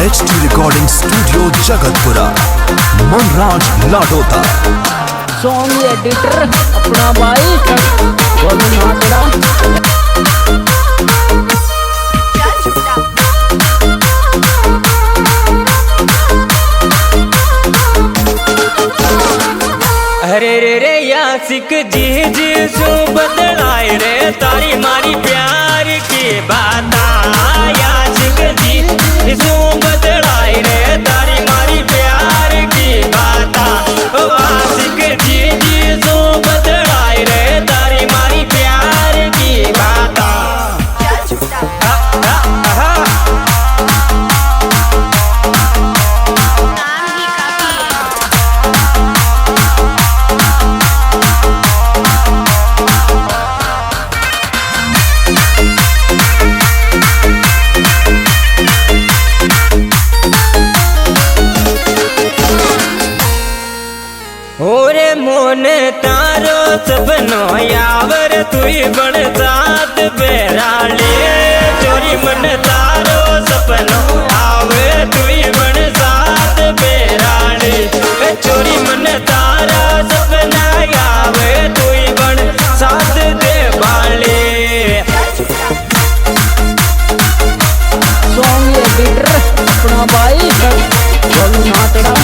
HD recording studio Jagatpura Manraj Ladota. Song editor अपना भाई गोलू नाटड़ा। अरे रे रे यासिक जी जी सो बदलाए रे तारी मारी प्यार की बात। यासिक जी सो बदलाए रे तारी मारी प्यार की बात। आशिक जी जी सो बदलाए रे तारी मारी प्यार की बात। ओरे मोन तारो सपनो यावर तुई बण साथ बेराले। चोरी मन तारो सपनो आवे तुई बण साथ बेराले। चोरी मन तारा सपना आवे तुई बण साथ दे बाले। सॉन्ग एडिटर अपना भाई गोलू नाटड़ा।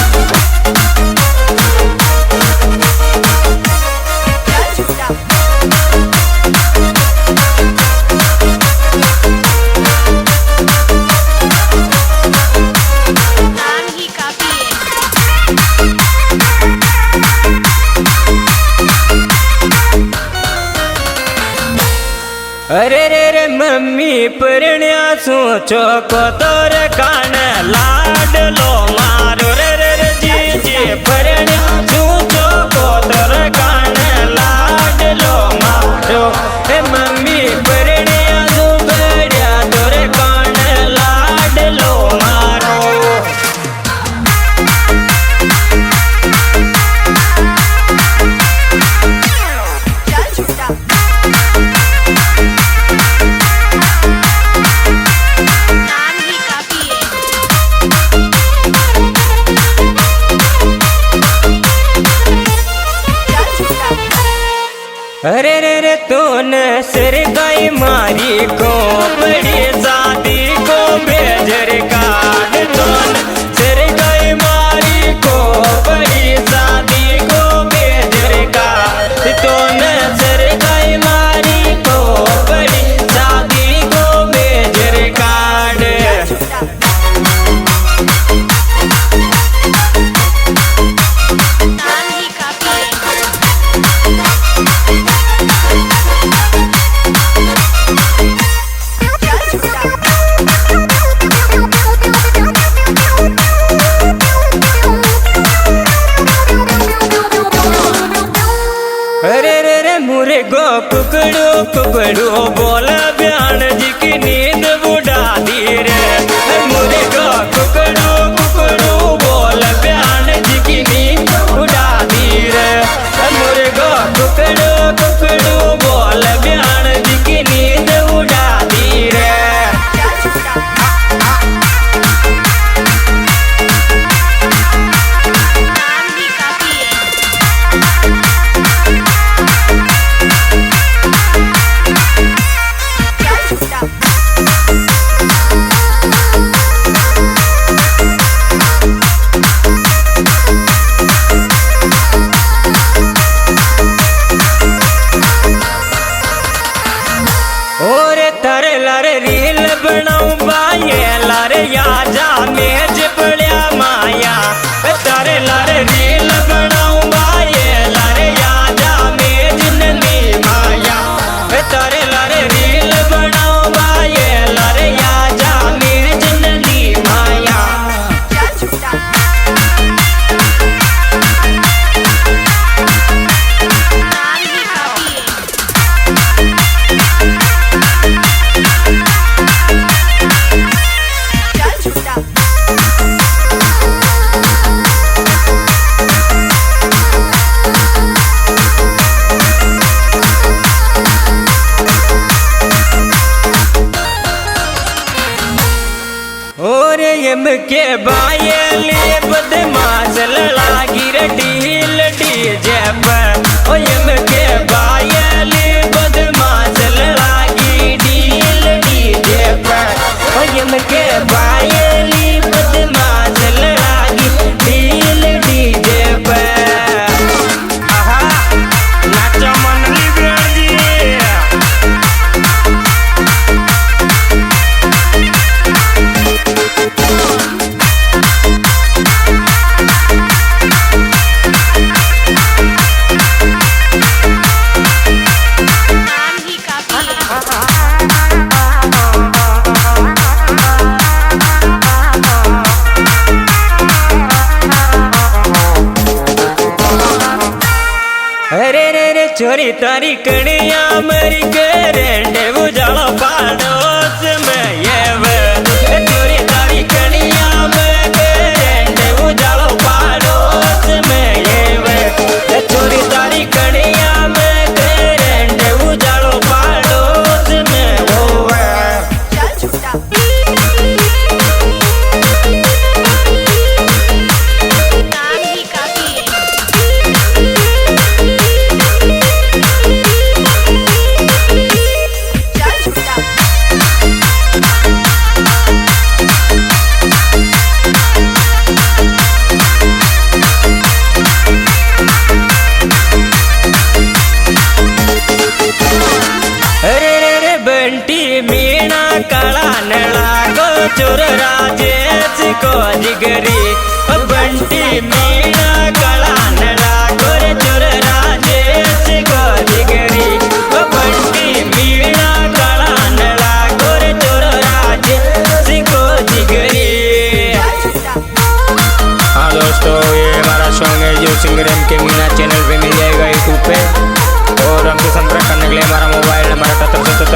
अरे रे रे मम्मी परण्या सोचो को तोर कान लाड लो मारो। रे रे रे जी जी परण्या सोचो को तोर कान लाड लो मारो। हे मम्मी परण्या सो बड़िया तोर कान लाड लो मारो। अरे रे रे तून सिर गई मारी को बड़ी शादी को बेजर काट। तून सिर गई मारी को बड़ी शादी को बेजर काट। तून सिर गई मारी को बड़ी शादी को बेजर काट। अरे रे रे मुर्गो कुकड़ो कुकड़ो बोल बयान जी की नींद बुढ़ा दी रे। मुर्गो कुकड़ो कुकड़ो बोल बयान जी की नींद बुढ़ा दी रे। मुर्गो कुकड़ो कुकड़ो बोल बयान जी की नींद उड़ा दी रे। ओरे तारे लारे रील बनाऊं बाये लारे याजा मेज पड़िया माया। तारे लारे रील बनाऊं बाये लारे याजा मेज नली माया। तारे लारे रील बनाऊं बाये लारे याजा मेज नली माया। Stop. के बायली बदमाश लागी रे ढील डीजे पर ओ के बायली बदमाश लागी ढील डीजे पर ओ के बायली बदमाश लागी ढील डीजे पर आहा नाचा मनली बेड़ी अरे रे रे चोरी तारी कड़िया मरी करेंडे उजालो पाड़ोस में ये वे चोरी तारी कड़िया में करेंडे उजालो पाड़ोस में ये वे चोरी तारी कड़िया में करेंडे उजालो पाड़ोस में वो वे अरे रे रे बंटी मीणा काला नला को चोर राजेश को जिगरी बंटी मीणा काला नला को रे चोर राजेश को जिगरी बंटी मीणा काला नला को रे चोर राजेश को जिगरी। हाँ दोस्तों, ये हमारा सॉन्ग है जो सिंगर एम के मीणा चैनल पे मिल जाएगा यूट्यूब पे। और हमसे संपर्क करने के लिए हमारा मोबाइल नंबर 77